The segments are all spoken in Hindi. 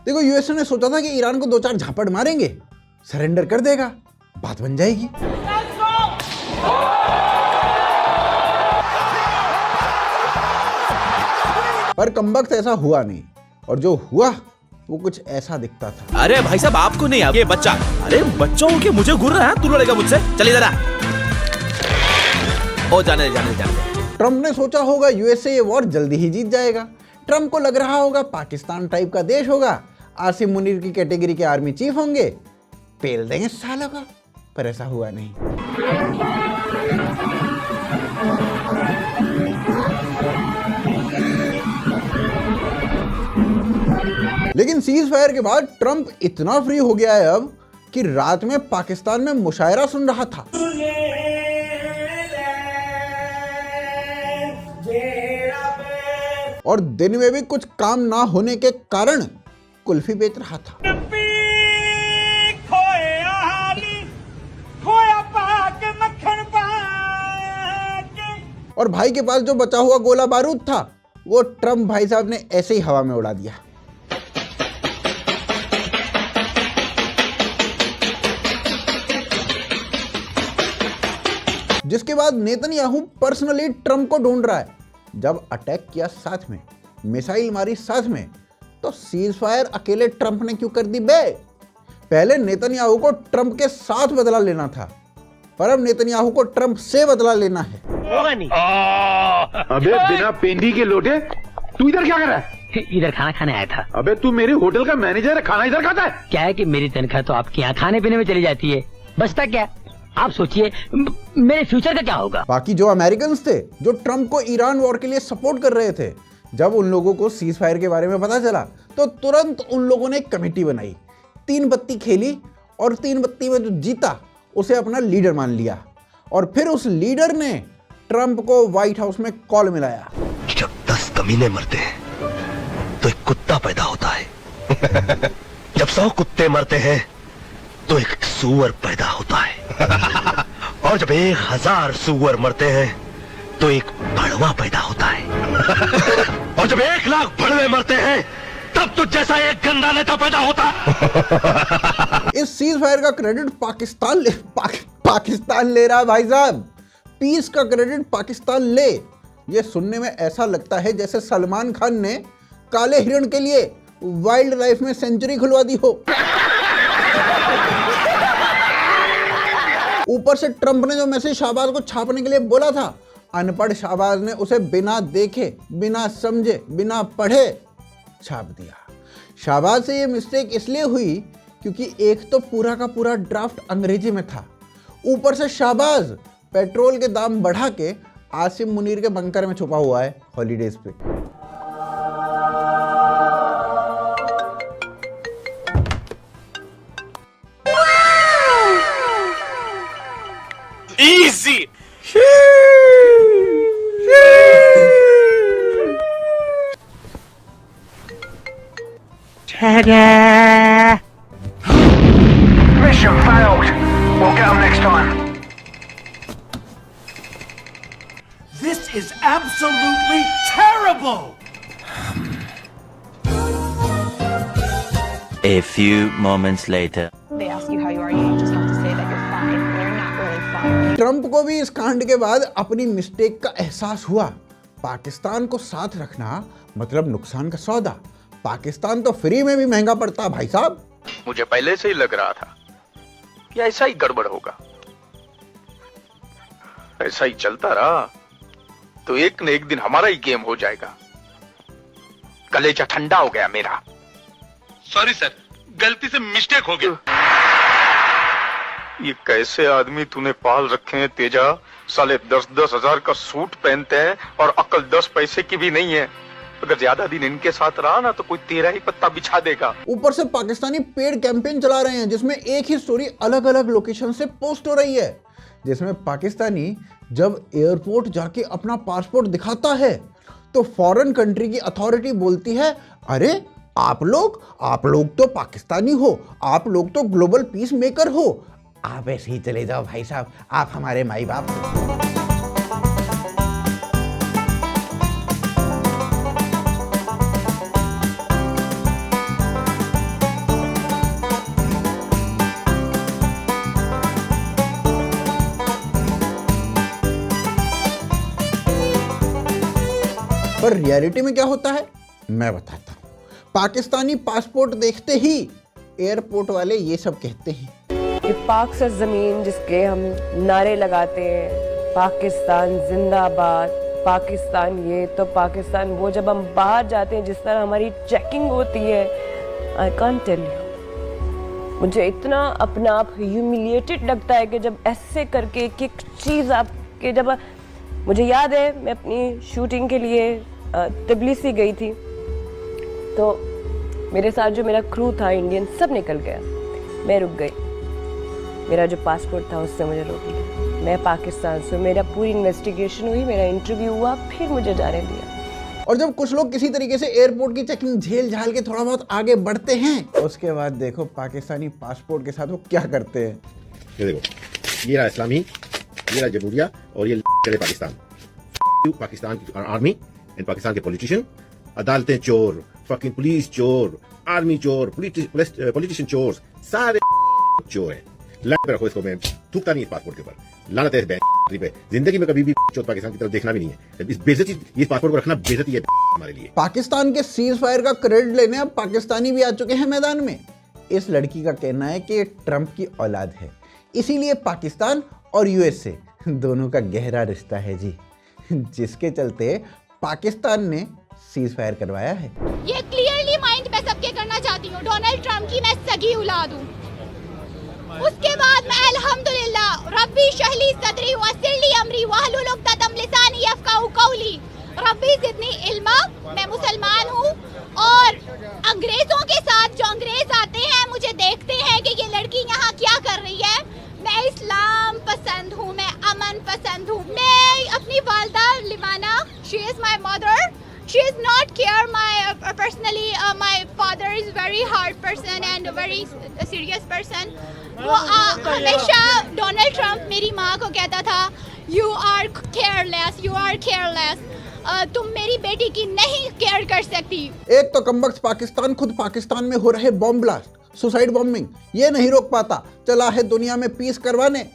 देखो यूएसए ने सोचा था कि ईरान को 2-4 झापड़ मारेंगे, सरेंडर कर देगा, बात बन जाएगी। पर कमबख्त ऐसा हुआ नहीं, और जो हुआ वो कुछ ऐसा दिखता था। अरे भाई साहब आपको नहीं, ये बच्चा, अरे बच्चों के मुझे घूर रहा है, तू लड़ेगा मुझसे, चलिए जरा। ओ जाने दे। ट्रम्प ने सोचा होगा यूएसए ये वॉर जल्दी ही जीत जाएगा। ट्रम्प को लग रहा होगा पाकिस्तान टाइप का देश होगा, आसिम मुनीर की कैटेगरी के आर्मी चीफ होंगे, पेल देंगे सालों का। पर ऐसा हुआ नहीं। लेकिन सीज फायर के बाद ट्रम्प इतना फ्री हो गया है अब कि रात में पाकिस्तान में मुशायरा सुन रहा था। और दिन में भी कुछ काम ना होने के कारण कुल्फी बेच रहा था। और भाई के पास जो बचा हुआ गोला बारूद था वो ट्रम्प भाई साहब ने ऐसे ही हवा में उड़ा दिया। जिसके बाद नेतन्याहू पर्सनली ट्रम्प को ढूंढ रहा है। जब अटैक किया साथ में, मिसाइल मारी साथ में, तो सीज फायर अकेले ट्रम्प ने क्यों कर दी बे? पहले नेतन्याहू को ट्रम्प के साथ बदला लेना था, पर अब नेतन्याहू को ट्रम्प से बदला लेना है। होगा नहीं। अबे बिना पेंडी के लोटे, तू इधर क्या कर रहा है? इधर खाना खाने आया था। अबे तू मेरे होटल का मैनेजर है, खाना इधर खाता है? क्या है कि मेरी तनख्वाह तो आपके यहाँ खाने पीने में चली जाती है, बचता क्या? आप सोचिए मेरे फ्यूचर का क्या होगा। बाकी जो अमेरिकन थे जो ट्रम्प को ईरान वॉर के लिए सपोर्ट कर रहे थे, जब उन लोगों को सीज फायर के बारे में पता चला तो तुरंत उन लोगों ने एक कमेटी बनाई, 3 बत्ती खेली, और 3 बत्ती में जो जीता उसे अपना लीडर मान लिया। और फिर उस लीडर ने ट्रम्प को व्हाइट हाउस में कॉल मिलाया। जब 10 कमीने मरते हैं तो एक कुत्ता पैदा होता है। जब 100 कुत्ते मरते हैं तो एक सूअर पैदा होता है। और जब 1000 सूअर मरते हैं तो एक भड़वा पैदा होता है। और जब 1 लाख भड़वे मरते हैं तब तो जैसा एक गंदा नेता पैदा होता है। इस सीज फायर का क्रेडिट पाकिस्तान ले रहा है भाई साहब। पीस का क्रेडिट पाकिस्तान ले। ये सुनने में ऐसा लगता है जैसे सलमान खान ने काले हिरण के लिए वाइल्ड लाइफ में सेंचुरी खुलवा दी हो। ऊपर से ट्रम्प ने जो मैसेज शाहबाज को छापने के लिए बोला था, अनपढ़ शाहबाज ने उसे बिना देखे, बिना समझे, बिना पढ़े छाप दिया। शाहबाज से ये मिस्टेक इसलिए हुई क्योंकि एक तो पूरा का पूरा ड्राफ्ट अंग्रेजी में था, ऊपर से शाहबाज पेट्रोल के दाम बढ़ा के आसिम मुनीर के बंकर में छुपा हुआ है हॉलीडेज पे। Easy. Mission failed. We'll get them next time. This is absolutely terrible! A few moments later. They ask you how you are, you just have to say that you're fine when you're not really fine. Trump को भी इस कांड के बाद अपनी मिस्टेक का एहसास हुआ। पाकिस्तान को साथ रखना मतलब नुकसान का सौदा। पाकिस्तान तो फ्री में भी महंगा पड़ता भाई साहब। मुझे पहले से ही लग रहा था कि ऐसा ही गड़बड़ होगा। ऐसा ही चलता रहा तो एक न एक दिन हमारा ही गेम हो जाएगा। कलेजा ठंडा हो गया मेरा। सॉरी सर, गलती से मिस्टेक हो गया। ये कैसे आदमी तूने पाल रखे हैं तेजा? साले 10-10 हजार का सूट पहनते हैं और अकल 10 पैसे की भी नहीं है। अगर ज्यादा दिन इनके साथ रहा ना तो कोई तेरा ही पत्ता बिछा देगा। ऊपर से पाकिस्तानी पेड कैंपेन चला रहे हैं जिसमें एक ही स्टोरी अलग अलग लोकेशन से पोस्ट हो रही है, जिसमें पाकिस्तानी जब एयरपोर्ट जाके अपना पासपोर्ट दिखाता है तो फॉरेन कंट्री की अथॉरिटी बोलती है, अरे आप लोग तो पाकिस्तानी हो, आप लोग तो ग्लोबल पीस मेकर हो, आप ऐसे ही चले जाओ भाई साहब, आप हमारे माई बाप हो। रियलिटी में क्या होता है मैं बताता हूँ। पाकिस्तानी पासपोर्ट देखते ही एयरपोर्ट वाले ये सब कहते हैं, ये पाक सर जमीन जिसके हम नारे लगाते हैं, पाकिस्तान जिंदाबाद, पाकिस्तान ये तो पाकिस्तान वो, जब हम बाहर जाते हैं जिस तरह हमारी चेकिंग होती है, आई कांट टेल यू, मुझे इतना अपना आप ह्यूमिलिएटेड लगता है कि जब ऐसे करके एक चीज़ आपके, जब मुझे याद है मैं अपनी शूटिंग के लिए तबलीसी गई थी, तो मेरे साथ जो मेरा क्रू था इंडियन सब निकल गया, मैं रुक गई, मेरा जो पासपोर्ट था उससे मुझे रोक लिया। मैं पाकिस्तान से, मेरा पूरी इन्वेस्टिगेशन हुई, मेरा इंटरव्यू हुआ, फिर मुझे जाने दिया। और जब कुछ लोग किसी तरीके से एयरपोर्ट की चेकिंग झेल झाल के थोड़ा बहुत आगे बढ़ते हैं, उसके बाद देखो पाकिस्तानी पासपोर्ट के साथ वो क्या करते हैं। ये देखो, ये रहा इस्लामी, ये रहा जमहूरिया और ये चले पाकिस्तान। पाकिस्तान की आर्मी एंड पाकिस्तान के पॉलिटिशियन, अदालतें चोर, फकिंग पुलिस चोर, आर्मी चोर, पॉलिटिशियन चोर, सारे चोर हैं। लाइन पे रखो इसको, मैं थूकता नहीं इस पासपोर्ट के ऊपर, लानत है इस बैंड पे, जिंदगी में कभी भी चौथ पाकिस्तान की तरफ देखना भी नहीं है। इस बेइज्जती, इस पासपोर्ट को रखना बेइज्जती है हमारे लिए। पाकिस्तान के सीज फायर का क्रेडिट लेने अब पाकिस्तानी भी आ चुके हैं मैदान में। इस लड़की का कहना है कि ट्रंप की औलाद है, इसीलिए पाकिस्तान और यूएसए दोनों का गहरा रिश्ता है जी, जिसके चलते पाकिस्तान ने सीज फायर करवाया है। ये क्लियरली माइंड में सबके करना चाहती हूँ, डोनाल्ड ट्रंप की मैं सगी औलाद हूँ। उसके बाद मैं अल्हम्दुलिल्लाह रब्बी शहली सदरी वसिरली अमरी वहलुल उक़दतम लिसानी यफ़क़हू क़ौली, रब्बी ज़िदनी इल्मा। मैं मुसलमान हूँ और अंग्रेज़ों के साथ जो अंग्रेज़ आते हैं मुझे देखते हैं कि ये लड़की यहाँ क्या कर रही है। मैं इस्लाम पसंद हूँ, मैं अमन पसंद हूँ। मैं अपनी वालदा Limana, she is my mother, she is not care my personally my father is very hard person and a very serious person। वो हमेशा डोनाल्ड ट्रंप मेरी माँ को कहता था you are careless, you are careless, तुम मेरी बेटी की नहीं केयर कर सकती। एक तो कमबख्त पाकिस्तान खुद पाकिस्तान में हो रहे बॉम्ब ब्लास्ट, सुसाइड बॉम्बिंग ये नहीं रोक पाता, चला है दुनिया में पीस करवाने।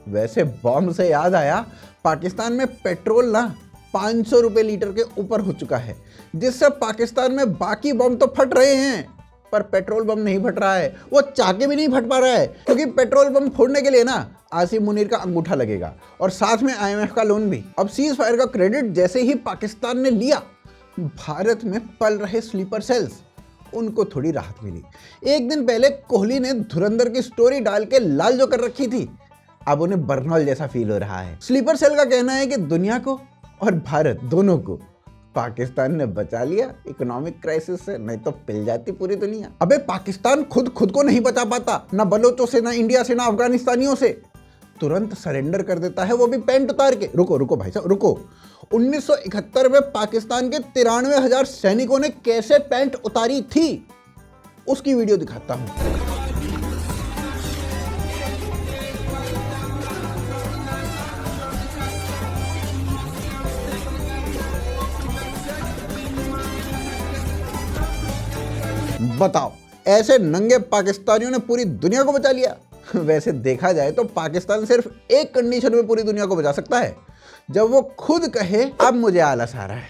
वैसे बॉम्ब से याद आया, पाकिस्तान में पेट्रोल ना 500 रुपए लीटर के ऊपर हो चुका है, जिससे पाकिस्तान में बाकी बम तो फट रहे हैं पर पेट्रोल बम नहीं फट रहा है। वो चाह के भी नहीं फट पा रहा है, क्योंकि पेट्रोल बम फोड़ने के लिए ना आसिम मुनीर का अंगूठा लगेगा और साथ में IMF का लोन भी। अब सीज फायर का क्रेडिट जैसे ही पाकिस्तान ने लिया, भारत में पल रहे स्लीपर सेल्स उनको थोड़ी राहत मिली। एक दिन पहले कोहली ने धुरंधर की स्टोरी डाल के लाल जो कर रखी थी, अब उन्हें बर्नौल जैसा फील हो रहा है। स्लीपर सेल का कहना है कि दुनिया को और भारत दोनों को पाकिस्तान ने बचा लिया इकोनॉमिक क्राइसिस से, नहीं तो पिल जाती पूरी दुनिया। अबे पाकिस्तान खुद को नहीं बचा पाता, ना बलोचों से, ना इंडिया से, ना अफगानिस्तानियों से, तुरंत सरेंडर कर देता है, वो भी पैंट उतार के। रुको भाई साहब रुको, 1971 में पाकिस्तान के 93,000 सैनिकों ने कैसे पैंट उतारी थी उसकी वीडियो दिखाता हूं। बताओ, ऐसे नंगे पाकिस्तानियों ने पूरी दुनिया को बचा लिया। वैसे देखा जाए तो पाकिस्तान सिर्फ एक कंडीशन में पूरी दुनिया को बचा सकता है, जब वो खुद कहे अब मुझे आलस आ रहा है,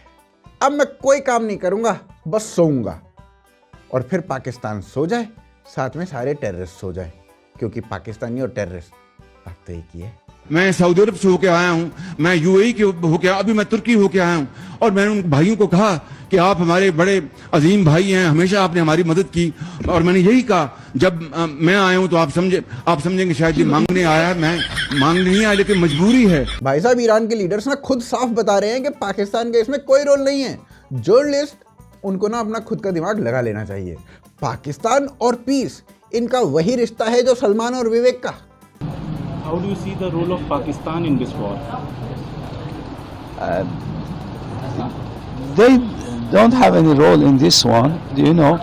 अब मैं कोई काम नहीं करूंगा, बस सोऊंगा। और फिर पाकिस्तान सो जाए, साथ में सारे टेररिस्ट सो जाए, क्योंकि पाकिस्तानी और टेररिस्ट अब तो एक ही है। मैं सऊदी अरब से होके आया हूँ, मैं UAE के होके, अभी मैं तुर्की होके आया हूँ, और मैंने उन भाइयों को कहा कि आप हमारे बड़े अजीम भाई हैं, हमेशा आपने हमारी मदद की। और मैंने यही कहा, जब मैं आया हूँ तो आप समझेंगे शायद ये मांगने आया, मैं मांगने नहीं आया, लेकिन मजबूरी है। भाई साहब, ईरान के लीडर्स ना खुद साफ बता रहे हैं कि पाकिस्तान के इसमें कोई रोल नहीं है। जर्नलिस्ट उनको ना अपना खुद का दिमाग लगा लेना चाहिए। पाकिस्तान और पीस, इनका वही रिश्ता है जो सलमान और विवेक का। How do you see the role of Pakistan in this war? They don't have any role in this one, do you know?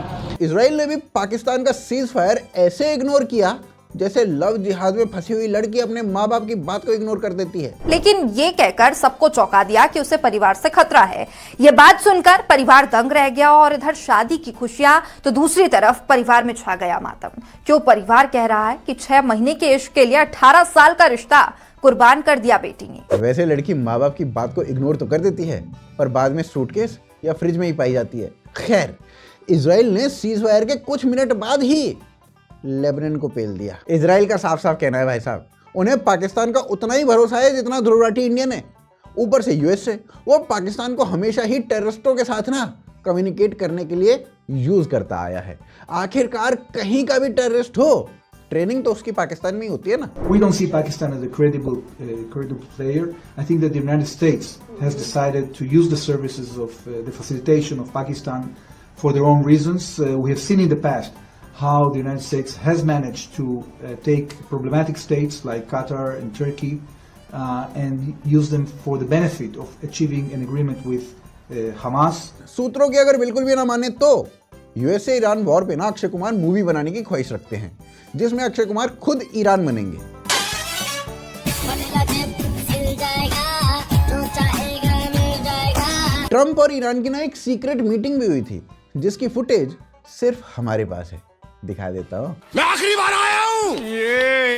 Israel ने भी पाकिस्तान का सीज फायर ऐसे इग्नोर किया जैसे लव जिहाद में फंसी हुई लड़की अपने माँ बाप की बात को इग्नोर कर देती है। लेकिन ये कहकर सबको चौंका दिया कि उसे परिवार से खतरा है। ये बात सुनकर परिवार दंग रह गया और इधर शादी की खुशियां तो दूसरी तरफ परिवार में छा गया मातम। क्यों परिवार कह रहा है कि 6 महीने के इश्क के लिए 18 साल का रिश्ता कुर्बान कर दिया बेटी ने। वैसे लड़की माँ बाप की बात को इग्नोर तो कर देती है, पर बाद में सूटकेस या फ्रिज में ही पाई जाती है। खैर, इजराइल ने सीज फायर के कुछ मिनट बाद ही लेबनान को पेल दिया। इजराइल का साफ साफ कहना है भाई साहब, उन्हें पाकिस्तान का उतना ही भरोसा है जितना ध्रुव राठी इंडियन है। ऊपर से यूएस से वो पाकिस्तान को हमेशा ही टेररिस्टों के साथ ना कम्युनिकेट करने के लिए यूज करता आया है। आखिरकार कहीं का भी टेररिस्ट हो, ट्रेनिंग तो उसकी पाकिस्तान में ही होती है ना। We don't see Pakistan as a credible player. I think that the United States has decided to use the services of the facilitation of Pakistan for their own reasons. We have seen in the past how the United States has managed to take problematic states like Qatar and Turkey and use them for the benefit of achieving an agreement with Hamas. सूत्रों की अगर बिल्कुल भी ना माने तो यूएसए ईरान वॉर पे ना अक्षय कुमार मूवी बनाने की ख्वाहिश रखते हैं, जिसमें अक्षय कुमार खुद ईरान बनेंगे। ट्रंप और ईरान की ना एक सीक्रेट मीटिंग भी हुई थी, जिसकी फुटेज सिर्फ हमारे पास है। दिखा देता हूँ। मैं आखिरी बार आया हूँ।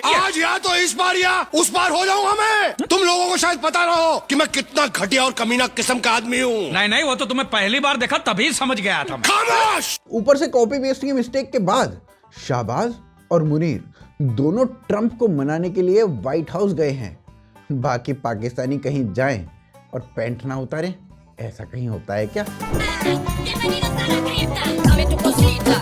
आज या तो इस बार या उस बार हो जाऊंगा मैं। तुम लोगों को शायद पता ना हो कि मैं कितना घटिया और कमीना किस्म का आदमी हूँ। नहीं, वो तो तुम्हें पहली बार देखा तभी समझ गया था। खामोश। ऊपर से कॉपी पेस्ट की मिस्टेक के बाद शाहबाज और मुनीर दोनों ट्रंप को मनाने के लिए व्हाइट हाउस गए हैं। बाकी पाकिस्तानी कहीं जाएं और पैंट ना उतारें, ऐसा कहीं होता है क्या? Dame tu cosita.